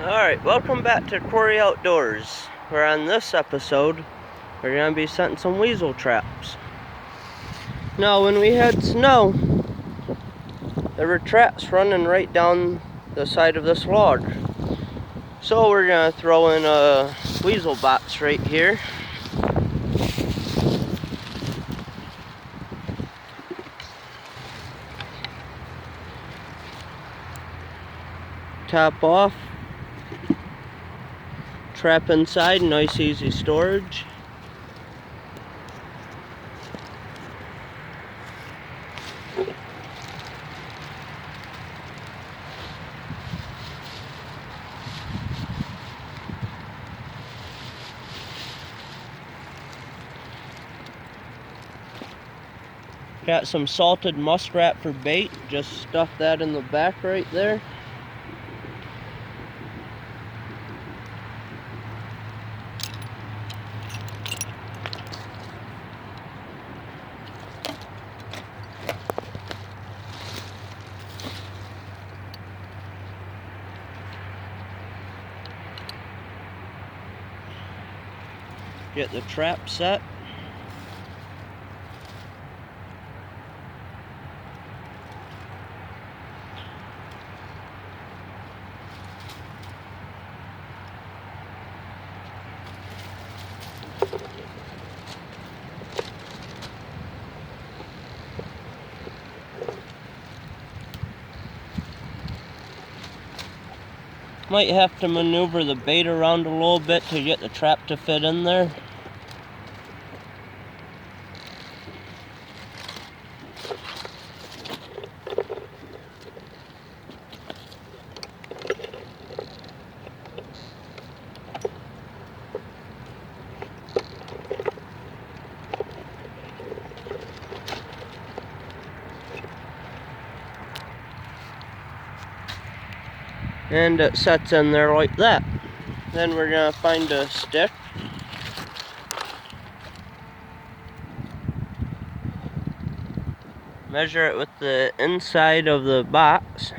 Alright, welcome back to Quarry Outdoors, where on this episode, we're going to be setting some weasel traps. Now, when we had snow, there were traps running right down the side of this log. So we're going to throw in a weasel box right here. Top off. Trap inside, nice easy storage. Got some salted muskrat for bait, just stuff that in the back right there. Get the trap set. Might have to maneuver the bait around a little bit to get the trap to fit in there. And it sets in there like that. Then we're going to find a stick. Measure it with the inside of the box.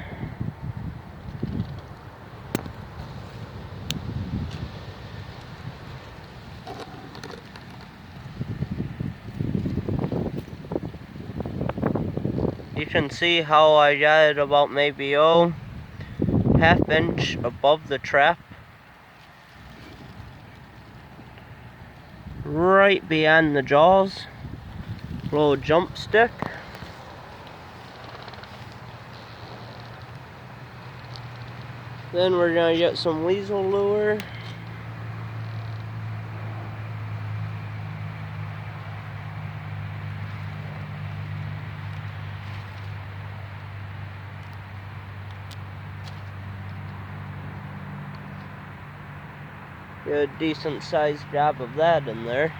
You can see how I got it about maybe half inch above the trap, right beyond the jaws. Little jump stick. Then we're gonna get some weasel lure. Get a decent sized job of that in there.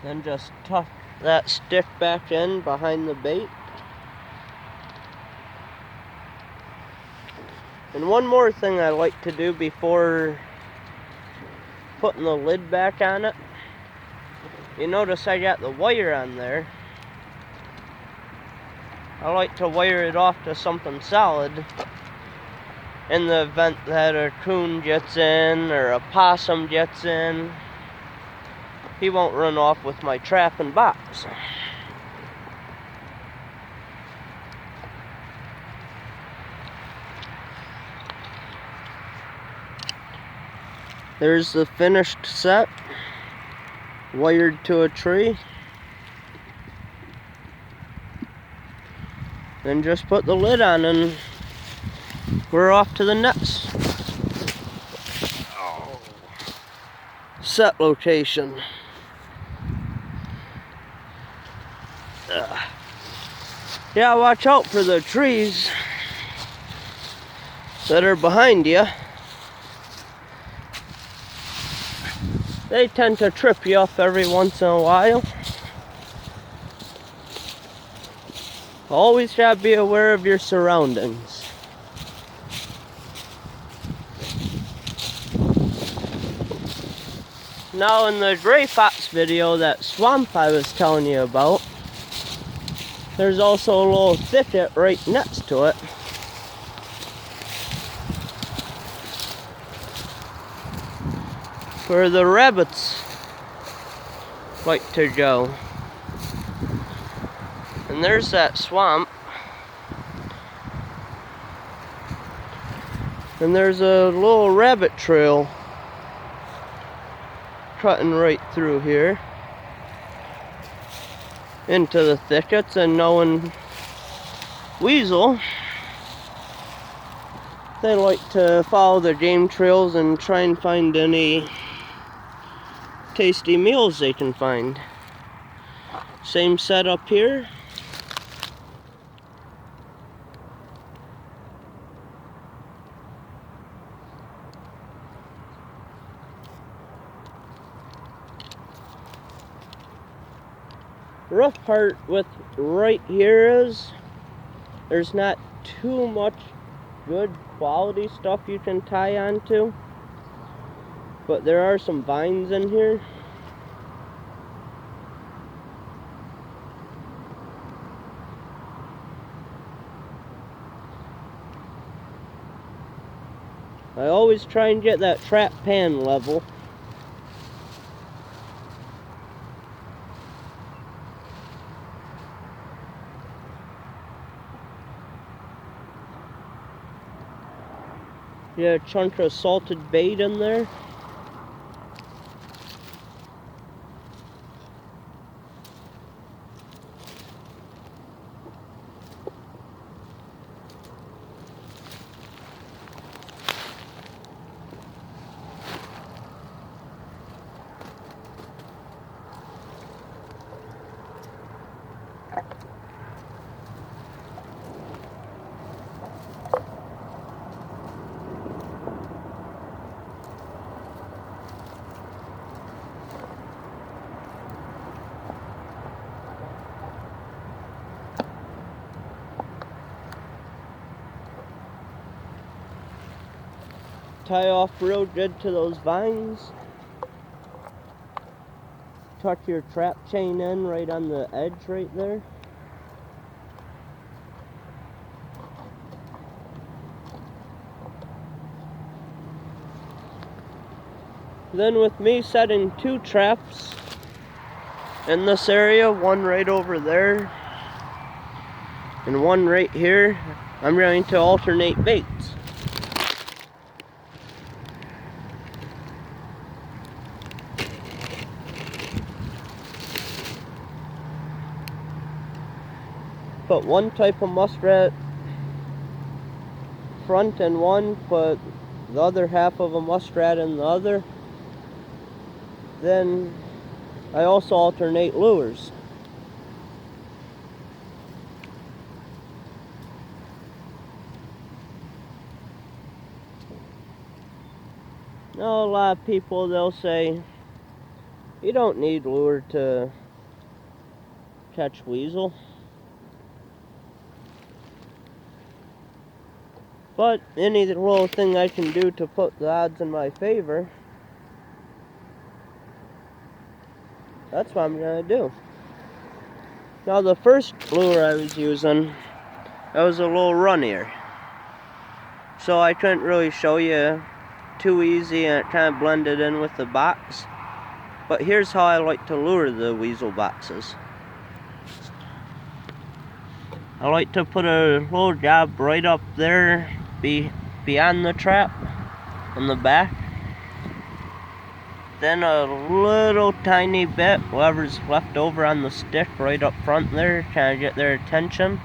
Then just tuck that stick back in behind the bait. And one more thing I like to do before putting the lid back on it. You notice I got the wire on there. I like to wire it off to something solid in the event that a coon gets in or a possum gets in. He won't run off with my trap and box. There's the finished set, wired to a tree. Then just put the lid on and we're off to the next set location. Yeah, watch out for the trees that are behind you. They tend to trip you up every once in a while. Always gotta be aware of your surroundings. Now in the gray fox video, that swamp I was telling you about, there's also a little thicket right next to it. Where the rabbits like to go. And there's that swamp. And there's a little rabbit trail cutting right through here into the thickets, and knowing Weasel, they like to follow the game trails and try and find any tasty meals they can find. Same setup here. Rough part with right here is there's not too much good quality stuff you can tie onto, but there are some vines in here. I always try and get that trap pan level. Get a chunk of salted bait in there. Tie off real good to those vines. Tuck your trap chain in right on the edge right there. Then with me setting 2 traps in this area, one right over there and one right here, I'm going to alternate baits. Put one type of muskrat front in one, put the other half of a muskrat in the other. Then I also alternate lures. Now a lot of people, they'll say, you don't need lure to catch weasel. But any little thing I can do to put the odds in my favor, that's what I'm gonna do. Now the first lure I was using, that was a little runnier. So I couldn't really show you too easy, and it kind of blended in with the box. But here's how I like to lure the weasel boxes. I like to put a little job right up there beyond the trap on the back. Then a little tiny bit, whatever's left over on the stick right up front there, kind of get their attention.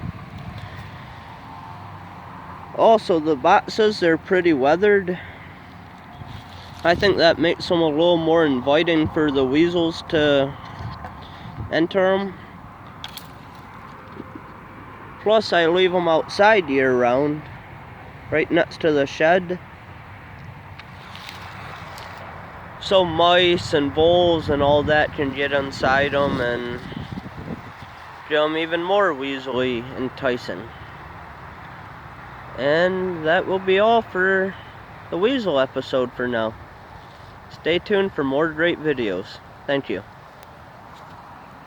Also, the boxes, they're pretty weathered. I think that makes them a little more inviting for the weasels to enter them. Plus, I leave them outside year-round, right next to the shed. So mice and voles and all that can get inside them and them even more weaselly enticing. And that will be all for the Weasel episode for now. Stay tuned for more great videos. Thank you.